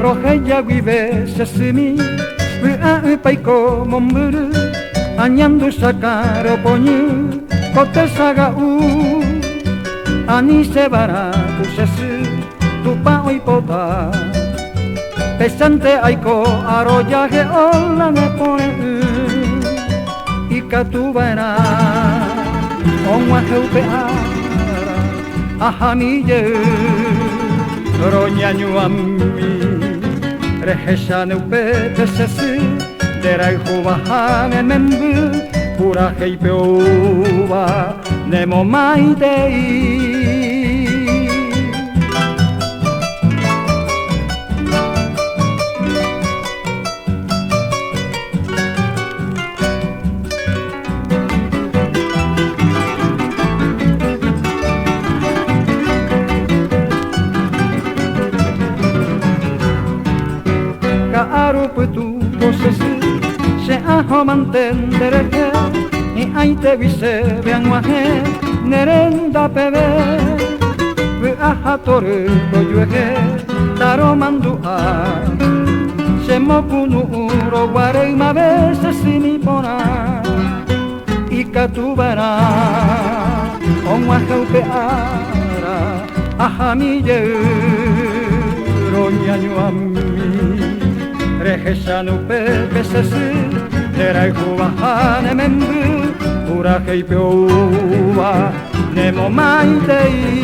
Roheya vive sesimi paiko momburu anyandu sakaro ponyu kote saga ani sebara tu sesu tupa oipota pesante aiko aroyaje ola me pone ikatubana onwa heupe ara ahamije roñañu ammi rehesane upe pesesi derai hubahane membu pura heipeuba nemo maitei Aruputu posesi se aho mantendere ni aite vise bianguaje nerenda pebe we ahatoru koyueje taro mandua se mokunu uro guare ma veces sini pona ikatubara onguaje upeara ahamille roñañu ammi Rehesanu pepesesi derai hubahane membu pura heipeuba nemo maitei